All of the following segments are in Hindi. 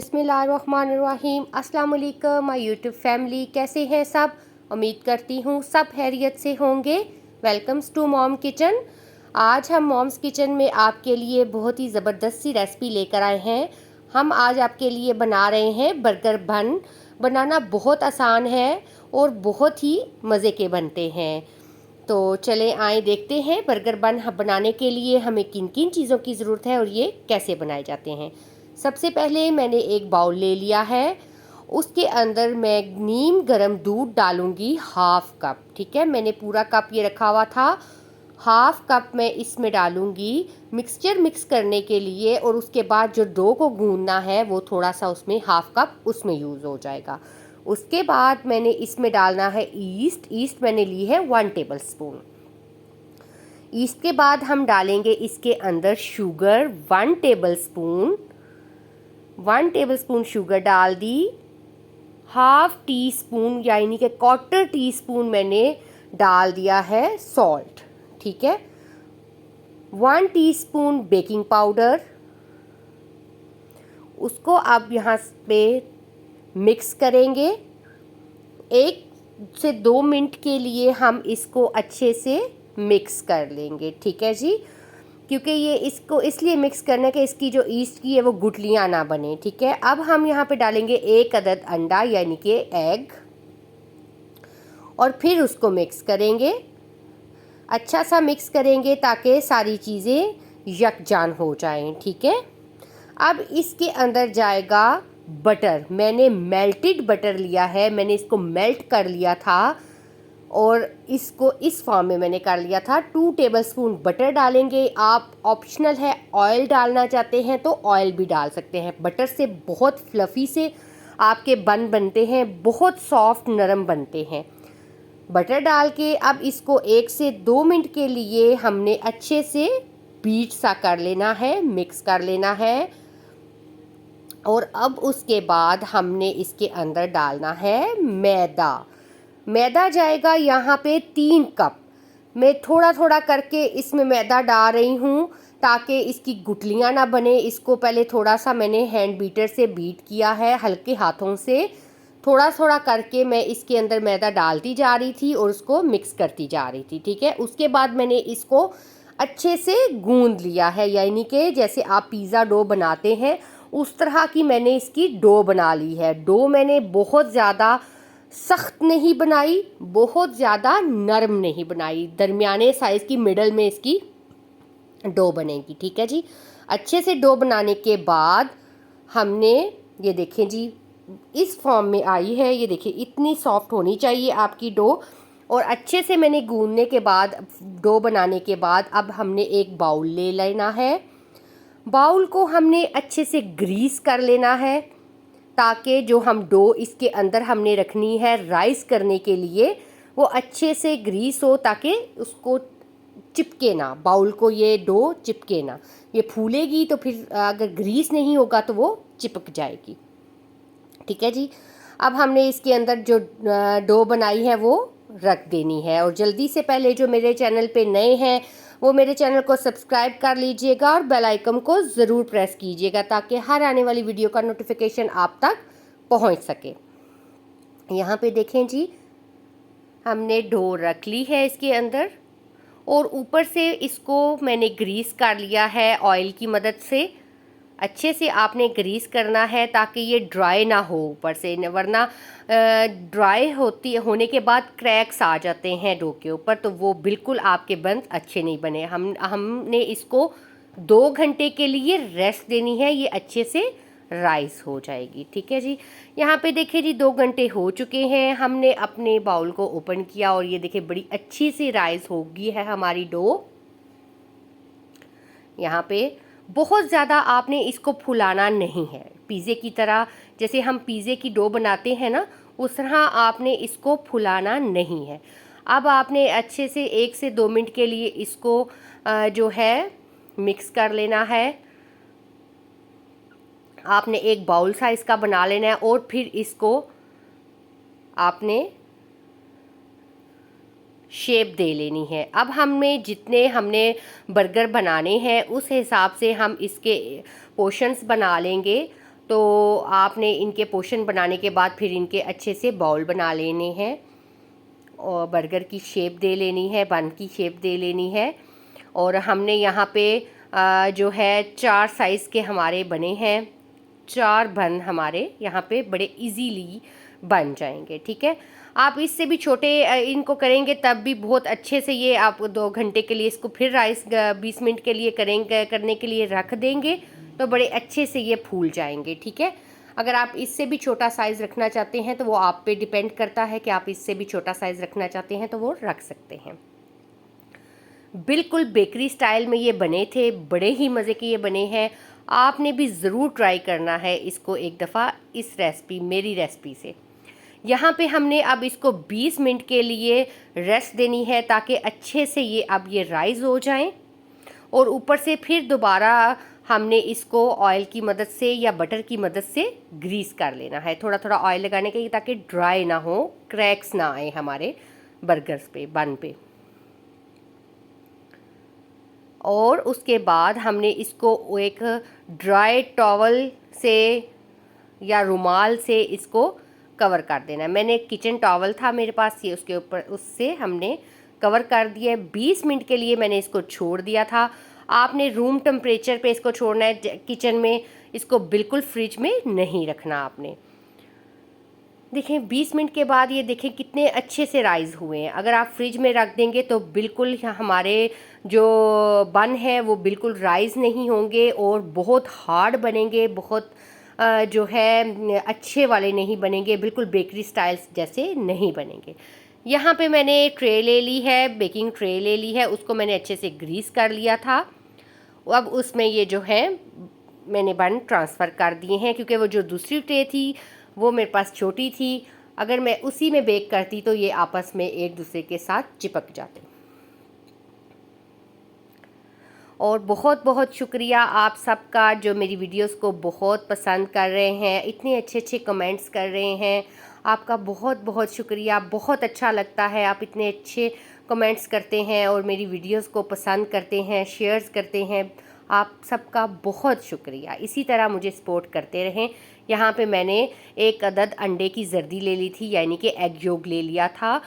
बिस्मिल्लाहिर्रहमानिर्रहीम। अस्सलाम वालेकुम माय यूट्यूब फैमिली, कैसे हैं सब? उम्मीद करती हूँ सब खैरियत से होंगे। Welcomes to mom kitchen. आज हम मॉम्स किचन में आपके लिए बहुत ही ज़बरदस्त सी रेसिपी लेकर आए हैं। हम आज आपके लिए बना रहे हैं बर्गर बन। बनाना बहुत आसान है और बहुत ही मज़े के बनते हैं। तो चलें आए देखते हैं बर्गर बन बनाने के लिए हमें किन किन चीज़ों की ज़रूरत है और ये कैसे बनाए जाते हैं। सबसे पहले मैंने एक बाउल ले लिया है, उसके अंदर मैं नीम गरम दूध डालूंगी हाफ कप। ठीक है, मैंने पूरा कप ये रखा हुआ था, हाफ कप मैं इसमें डालूंगी मिक्सचर मिक्स करने के लिए। और उसके बाद जो डो को गूंदना है वो थोड़ा सा उसमें हाफ कप उसमें यूज़ हो जाएगा। उसके बाद मैंने इसमें डालना है ईस्ट मैंने ली है 1 टेबल स्पून। ईस्ट के बाद हम डालेंगे इसके अंदर sugar 1 table spoon. 1 table spoon sugar डाल दी। हाफ टी स्पून यानी कि 1/4 टी स्पून मैंने डाल दिया है सॉल्ट। ठीक है, 1 टीस्पून बेकिंग पाउडर। उसको अब यहाँ पे मिक्स करेंगे। 1 से 2 मिनट के लिए हम इसको अच्छे से मिक्स कर लेंगे। ठीक है जी, क्योंकि ये इसको इसलिए मिक्स करना है कि इसकी जो ईस्ट की है वो गुठलियाँ ना बने। ठीक है, अब हम यहाँ पे डालेंगे 1 अदद अंडा यानी कि एग, और फिर उसको मिक्स करेंगे। अच्छा सा मिक्स करेंगे ताकि सारी चीज़ें यकजान हो जाएं। ठीक है, अब इसके अंदर जाएगा बटर। मैंने मेल्टेड बटर लिया है, मैंने इसको मेल्ट कर लिया था और इसको इस फॉर्म में मैंने कर लिया था। 2 टेबलस्पून बटर डालेंगे। आप ऑप्शनल है, ऑयल डालना चाहते हैं तो ऑयल भी डाल सकते हैं। बटर से बहुत फ्लफ़ी से आपके बन बनते हैं, बहुत सॉफ्ट नरम बनते हैं। बटर डाल के अब इसको 1 से 2 मिनट के लिए हमने अच्छे से बीट सा कर लेना है, मिक्स कर लेना है। और अब उसके बाद हमने इसके अंदर डालना है मैदा। मैदा जाएगा यहाँ पे 3 कप। मैं थोड़ा थोड़ा करके इसमें मैदा डाल रही हूँ ताकि इसकी गुठलियाँ ना बने। इसको पहले थोड़ा सा मैंने हैंड बीटर से बीट किया है, हल्के हाथों से थोड़ा थोड़ा करके मैं इसके अंदर मैदा डालती जा रही थी और उसको मिक्स करती जा रही थी। ठीक है, उसके बाद मैंने इसको अच्छे से गूंद लिया है, यानी कि जैसे आप पिज़्ज़ा डो बनाते हैं उस तरह की मैंने इसकी डो बना ली है। डो मैंने बहुत ज़्यादा सख्त नहीं बनाई, बहुत ज़्यादा नरम नहीं बनाई, दरमियाने साइज़ की मिडल में इसकी डो बनेगी। ठीक है जी, अच्छे से डो बनाने के बाद हमने ये देखें जी इस फॉर्म में आई है। ये देखिए इतनी सॉफ्ट होनी चाहिए आपकी डो। और अच्छे से मैंने गूंदने के बाद, डो बनाने के बाद, अब हमने एक बाउल ले लेना है। बाउल को हमने अच्छे से ग्रीस कर लेना है ताकि जो हम डो इसके अंदर हमने रखनी है राइस करने के लिए वो अच्छे से ग्रीस हो ताकि उसको चिपके ना, बाउल को ये डो चिपके ना। ये फूलेगी तो फिर अगर ग्रीस नहीं होगा तो वो चिपक जाएगी। ठीक है जी, अब हमने इसके अंदर जो डो बनाई है वो रख देनी है। और जल्दी से पहले जो मेरे चैनल पे नए हैं वो मेरे चैनल को सब्सक्राइब कर लीजिएगा और बेल आइकन को ज़रूर प्रेस कीजिएगा ताकि हर आने वाली वीडियो का नोटिफिकेशन आप तक पहुंच सके। यहाँ पे देखें जी, हमने डो रख ली है इसके अंदर और ऊपर से इसको मैंने ग्रीस कर लिया है ऑयल की मदद से। अच्छे से आपने ग्रीस करना है ताकि ये ड्राई ना हो ऊपर से, वरना ड्राई होने के बाद क्रैक्स आ जाते हैं डो के ऊपर, तो वो बिल्कुल आपके बन अच्छे नहीं बने। हमने इसको 2 घंटे के लिए रेस्ट देनी है, ये अच्छे से राइस हो जाएगी। ठीक है जी, यहाँ पे देखिए जी 2 घंटे हो चुके हैं। हमने अपने बाउल को ओपन किया और ये देखिए बड़ी अच्छी सी राइस हो गई है हमारी डो। यहाँ पे बहुत ज़्यादा आपने इसको फुलाना नहीं है, पिज़्ज़े की तरह जैसे हम पिज़्ज़े की डो बनाते हैं ना उस तरह आपने इसको फुलाना नहीं है। अब आपने अच्छे से 1 से 2 मिनट के लिए इसको जो है मिक्स कर लेना है। आपने एक बाउल साइज़ का बना लेना है और फिर इसको आपने शेप दे लेनी है। अब हमने बर्गर बनाने हैं उस हिसाब से हम इसके पोर्शंस बना लेंगे। तो आपने इनके पोर्शन बनाने के बाद फिर इनके अच्छे से बाउल बना लेने हैं और बर्गर की शेप दे लेनी है, बन की शेप दे लेनी है। और हमने यहाँ पे जो है 4 साइज़ के हमारे बने हैं, 4 बन हमारे यहाँ पे बड़े इजीली बन जाएंगे। ठीक है, आप इससे भी छोटे इनको करेंगे तब भी बहुत अच्छे से ये आप 2 घंटे के लिए इसको फिर राइस 20 मिनट के लिए करने के लिए रख देंगे तो बड़े अच्छे से ये फूल जाएंगे। ठीक है, अगर आप इससे भी छोटा साइज़ रखना चाहते हैं तो वो आप पे डिपेंड करता है कि आप इससे भी छोटा साइज़ रखना चाहते हैं तो वो रख सकते हैं। बिल्कुल बेकरी स्टाइल में ये बने थे, बड़े ही मज़े के ये बने हैं। आपने भी ज़रूर ट्राई करना है इसको एक दफ़ा इस रेसिपी, मेरी रेसिपी से। यहाँ पे हमने अब इसको 20 मिनट के लिए रेस्ट देनी है ताकि अच्छे से ये अब ये राइज़ हो जाएं। और ऊपर से फिर दोबारा हमने इसको ऑयल की मदद से या बटर की मदद से ग्रीस कर लेना है, थोड़ा थोड़ा ऑयल लगाने के ताकि ड्राई ना हो, क्रैक्स ना आए हमारे बर्गर्स पे, बन पे। और उसके बाद हमने इसको एक ड्राई टॉवल से या रुमाल से इसको कवर कर देना है। मैंने किचन टॉवल था मेरे पास, ये उसके ऊपर उससे हमने कवर कर दिया है। 20 मिनट के लिए मैंने इसको छोड़ दिया था। आपने रूम टेम्परेचर पे इसको छोड़ना है किचन में, इसको बिल्कुल फ्रिज में नहीं रखना आपने। देखें 20 मिनट के बाद ये देखें कितने अच्छे से राइज़ हुए हैं। अगर आप फ्रिज में रख देंगे तो बिल्कुल हमारे जो बन है वो बिल्कुल राइज़ नहीं होंगे और बहुत हार्ड बनेंगे, बहुत जो है अच्छे वाले नहीं बनेंगे, बिल्कुल बेकरी स्टाइल्स जैसे नहीं बनेंगे। यहाँ पे मैंने ट्रे ले ली है, बेकिंग ट्रे ले ली है, उसको मैंने अच्छे से ग्रीस कर लिया था। अब उसमें ये जो है मैंने बन ट्रांसफ़र कर दिए हैं क्योंकि वो जो दूसरी ट्रे थी वो मेरे पास छोटी थी। अगर मैं उसी में बेक करती तो ये आपस में एक दूसरे के साथ चिपक जाते। और बहुत बहुत शुक्रिया आप सबका जो मेरी वीडियोस को बहुत पसंद कर रहे हैं, इतने अच्छे अच्छे कमेंट्स कर रहे हैं। आपका बहुत बहुत शुक्रिया, बहुत अच्छा लगता है आप इतने अच्छे कमेंट्स करते हैं और मेरी वीडियोस को पसंद करते हैं, शेयर्स करते हैं। आप सबका बहुत शुक्रिया, इसी तरह मुझे सपोर्ट करते रहें। यहाँ पे मैंने 1 अदद अंडे की जर्दी ले ली थी, यानी कि एग योग ले लिया था।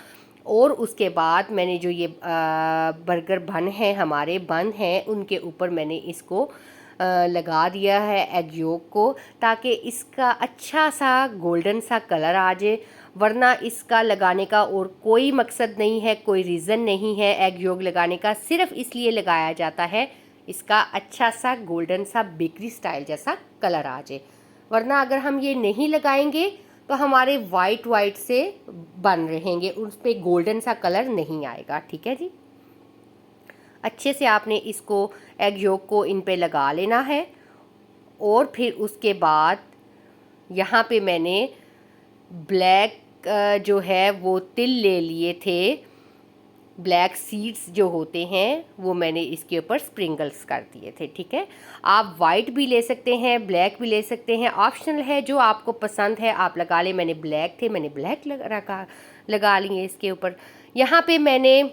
और उसके बाद मैंने जो ये बर्गर बन है, हमारे बन हैं, उनके ऊपर मैंने इसको लगा दिया है एग योक को, ताकि इसका अच्छा सा गोल्डन सा कलर आ जाए। वरना इसका लगाने का और कोई मकसद नहीं है, कोई रीज़न नहीं है एग योक लगाने का, सिर्फ इसलिए लगाया जाता है इसका अच्छा सा गोल्डन सा बेकरी स्टाइल जैसा कलर आ जाए। वरना अगर हम ये नहीं लगाएंगे तो हमारे वाइट से बन रहेंगे, उस पर गोल्डन सा कलर नहीं आएगा। ठीक है जी, अच्छे से आपने इसको एग योक को इन पे लगा लेना है। और फिर उसके बाद यहाँ पे मैंने ब्लैक जो है वो तिल ले लिए थे, ब्लैक सीड्स जो होते हैं वो मैंने इसके ऊपर स्प्रिंकल्स कर दिए थे। ठीक है, आप वाइट भी ले सकते हैं, ब्लैक भी ले सकते हैं, ऑप्शनल है, जो आपको पसंद है आप लगा लें। मैंने ब्लैक थे, मैंने ब्लैक लगा लिए इसके ऊपर। यहाँ पे मैंने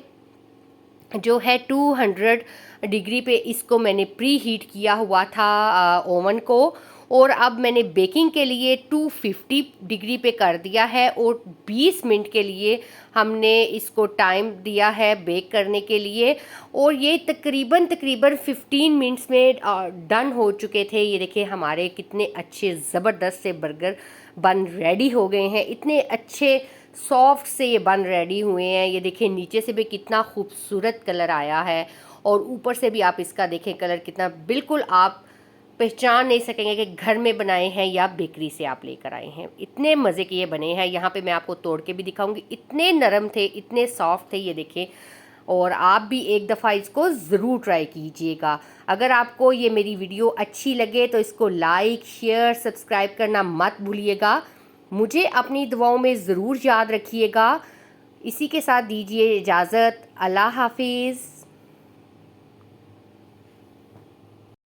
जो है 200 डिग्री पे इसको मैंने प्री हीट किया हुआ था ओवन को, और अब मैंने बेकिंग के लिए 250 डिग्री पे कर दिया है और 20 मिनट के लिए हमने इसको टाइम दिया है बेक करने के लिए। और ये तकरीबन 15 मिनट्स में डन हो चुके थे। ये देखिए हमारे कितने अच्छे ज़बरदस्त से बर्गर बन रेडी हो गए हैं, इतने अच्छे सॉफ्ट से ये बन रेडी हुए हैं। ये देखिए नीचे से भी कितना खूबसूरत कलर आया है और ऊपर से भी आप इसका देखें कलर कितना, बिल्कुल आप पहचान नहीं सकेंगे कि घर में बनाए हैं या बेकरी से आप लेकर आए हैं। इतने मज़े के ये बने हैं। यहाँ पे मैं आपको तोड़ के भी दिखाऊंगी, इतने नरम थे, इतने सॉफ्ट थे, ये देखें। और आप भी एक दफ़ा इसको ज़रूर ट्राई कीजिएगा। अगर आपको ये मेरी वीडियो अच्छी लगे तो इसको लाइक, शेयर, सब्सक्राइब करना मत भूलिएगा। मुझे अपनी दुआओं में ज़रूर याद रखिएगा। इसी के साथ दीजिए इजाज़त। अल्लाह हाफिज़।